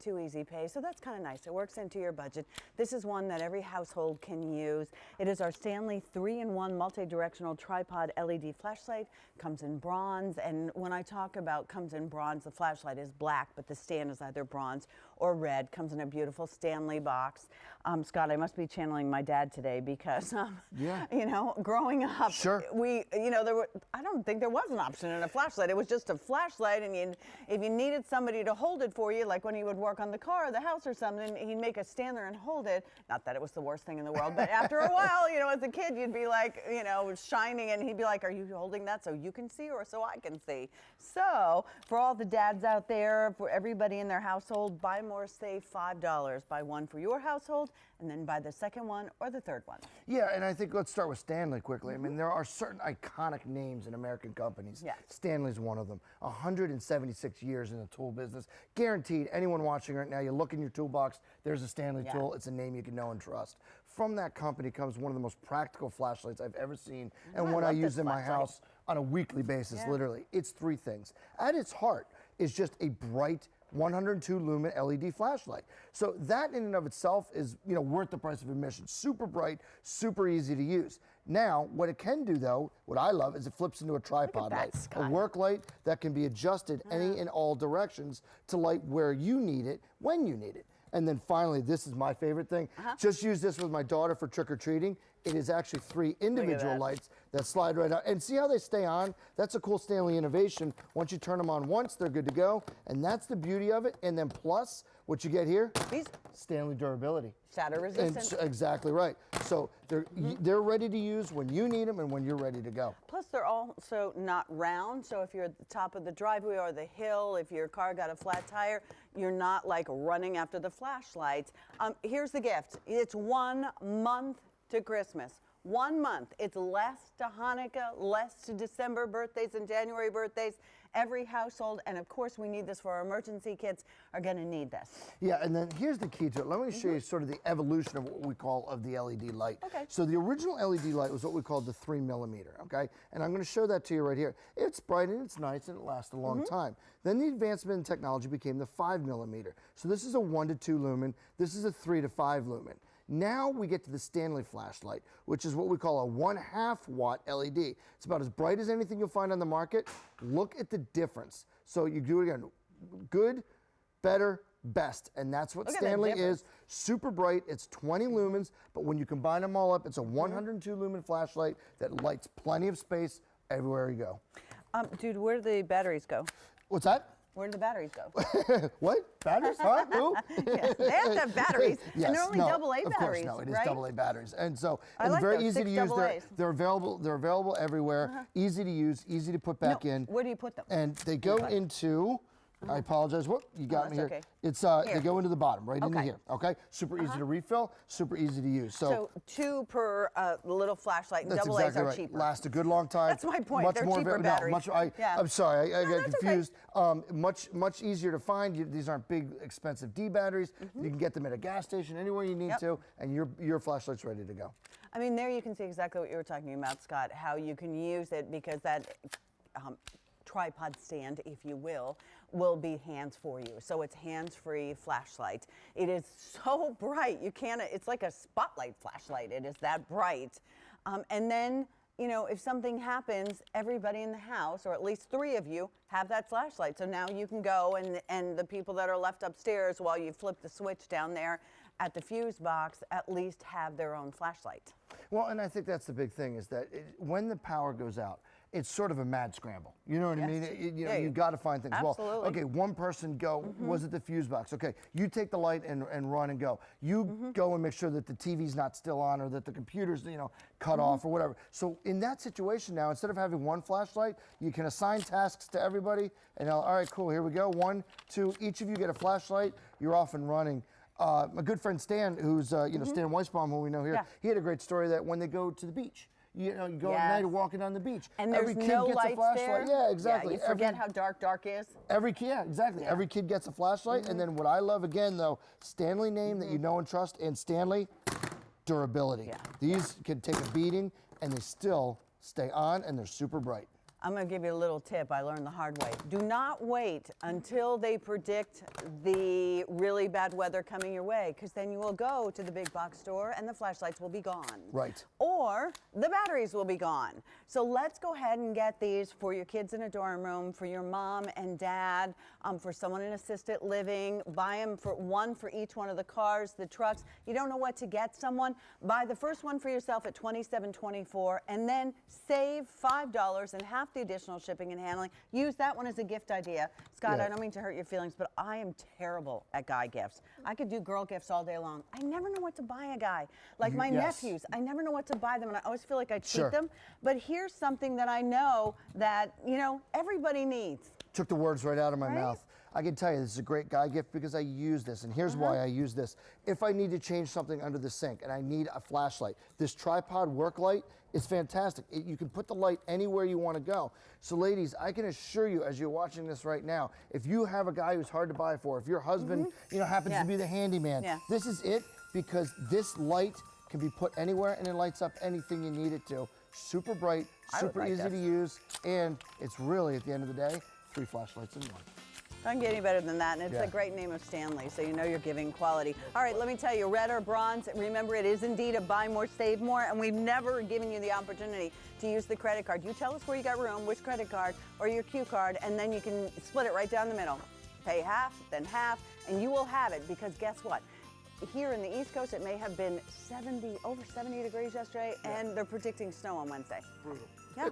2 easy pay, so that's kind of nice. It works into your budget. This is one that every household can use. It is our Stanley 3-in-1 multi-directional tripod LED flashlight. Comes in bronze, and when I talk about comes in bronze, the flashlight is black, but the stand is either bronze or red. Comes in a beautiful Stanley box. Scott, I must be channeling my dad today because, you know, growing up, I don't think there was an option in a flashlight. It was just a flashlight, and if you needed somebody to hold it for you, like when he would work on the car or the house or something, he'd make us stand there and hold it. Not that it was the worst thing in the world, but after a while, you know, as a kid, you'd be like, you know, shining, and he'd be like, are you holding that so you can see or so I can see? So for all the dads out there, for everybody in their household, buy more, save $5. Buy one for your household, and then buy the second one or the third one. Yeah, and I think let's start with Stanley quickly. I mean, there are certain iconic names in American companies. Yes. Stanley's one of them. 176 years in the tool business. Guaranteed, anyone watching right now, you look in your toolbox, there's a Stanley tool. It's a name you can know and trust. From that company comes one of the most practical flashlights I've ever seen, and one I use in my house on a weekly basis, literally. It's three things. At its heart is just a bright 102 lumen LED flashlight. So that in and of itself is, you know, worth the price of admission. Super bright, super easy to use. Now, what it can do though, what I love is it flips into a tripod light. A work light that can be adjusted any and all directions to light where you need it, when you need it. And then finally, this is my favorite thing. Just use this with my daughter for trick-or-treating. It is actually 3 individual lights that slide right out. And see how they stay on? That's a cool Stanley innovation. Once you turn them on once, they're good to go. And that's the beauty of it. And then plus, what you get here, Stanley durability. Shatter resistant. And exactly right. So they're ready to use when you need them and when you're ready to go. Plus, they're also not round. So if you're at the top of the driveway or the hill, if your car got a flat tire, you're not like running after the flashlights. Here's the gift. It's 1 month to Christmas. 1 month. It's less to Hanukkah, less to December birthdays and January birthdays. Every household, and of course we need this for our emergency kits, are going to need this. Yeah, and then here's the key to it. Let me show you sort of the evolution of what we call of the LED light. Okay. So the original LED light was what we called the 3mm, okay? And I'm going to show that to you right here. It's bright and it's nice and it lasts a long time. Then the advancement in technology became the 5mm. So this is a 1 to 2 lumen. This is a 3 to 5 lumen. Now we get to the Stanley flashlight, which is what we call a 1/2 watt LED. It's about as bright as anything you'll find on the market. Look at the difference. So you do it again. Good, better, best. And that's what Stanley is. Super bright. It's 20 lumens, but when you combine them all up, it's a 102 lumen flashlight that lights plenty of space everywhere you go. Dude, where do the batteries go? What's that? Where do the batteries go? What? Batteries? Huh? Who? Yes, they have to have batteries. Yes, and they're only AA batteries, of course, no, it is right? AA batteries. And so I like very those, easy to 6 use. They're available everywhere. Easy to use, easy to put back in. Where do you put them? And they go into, I apologize, whoop, you got me here. Okay. It's they go into the bottom, right into here, okay? Super easy to refill, super easy to use. So 2 per little flashlight, and that's AA's exactly are right. cheaper. Last a good long time. That's my point. Much They're more cheaper batteries. I'm sorry, I got confused. Okay. Much easier to find. These aren't big, expensive D batteries. You can get them at a gas station, anywhere you need to, and your flashlight's ready to go. I mean, there you can see exactly what you were talking about, Scott, how you can use it, because that tripod stand, if you will be hands for you. So it's hands-free flashlight. It is so bright, you can't, it's like a spotlight flashlight. It is that bright. And then, you know, if something happens, everybody in the house, or at least 3 of you, have that flashlight. So now you can go, and the people that are left upstairs while you flip the switch down there at the fuse box at least have their own flashlight. Well, and I think that's the big thing, is that when the power goes out, it's sort of a mad scramble. You know what I mean? You've got to find things. Absolutely. Well, okay, one person go, was it the fuse box? Okay, you take the light and run and go. You go and make sure that the TV's not still on, or that the computer's, you know, cut off or whatever. So in that situation now, instead of having one flashlight, you can assign tasks to everybody, and all right, cool, here we go. 1, 2, each of you get a flashlight, you're off and running. My good friend Stan, who's, you know, Stan Weisbaum, who we know here, he had a great story that when they go to the beach, you know, you go at night walking on the beach. And there's every kid no gets lights a flashlight. there. Yeah, exactly. Yeah, you forget how dark is. Every kid, exactly. Every kid gets a flashlight. And then what I love, again, though, Stanley name that you know and trust, and Stanley, durability. These can take a beating, and they still stay on, and they're super bright. I'm going to give you a little tip I learned the hard way. Do not wait until they predict the really bad weather coming your way, because then you will go to the big box store and the flashlights will be gone. Right. Or the batteries will be gone. So let's go ahead and get these for your kids in a dorm room, for your mom and dad, for someone in assisted living. Buy them for one for each one of the cars, the trucks. You don't know what to get someone? Buy the first one for yourself at $27.24 and then save $5 and half the additional shipping and handling. Use that one as a gift idea. Scott, Yeah. I don't mean to hurt your feelings, but I am terrible at guy gifts. I could do girl gifts all day long. I never know what to buy a guy. Like my Yes. nephews, I never know what to buy them, and I always feel like I cheat Sure. them. But here's something that I know that, everybody needs. Took the words right out of my Right? mouth. I can tell you this is a great guy gift because I use this, and here's why I use this. If I need to change something under the sink and I need a flashlight, this tripod work light is fantastic. You can put the light anywhere you want to go. So ladies, I can assure you as you're watching this right now, if you have a guy who's hard to buy for, if your husband happens Yeah. to be the handyman, Yeah. this is it, because this light can be put anywhere and it lights up anything you need it to. Super bright, I would super like easy this. to use, and it's really, at the end of the day, 3 flashlights in one. Doesn't get any better than that, and it's Yeah. the great name of Stanley, so you know you're giving quality. All right, let me tell you, red or bronze, remember it is indeed a buy more, save more, and we've never given you the opportunity to use the credit card. You tell us where you got room, which credit card or your Q card, and then you can split it right down the middle. Pay half, then half, and you will have it, because guess what? Here in the East Coast, it may have been over 70 degrees yesterday, and they're predicting snow on Wednesday. Brutal. Yeah.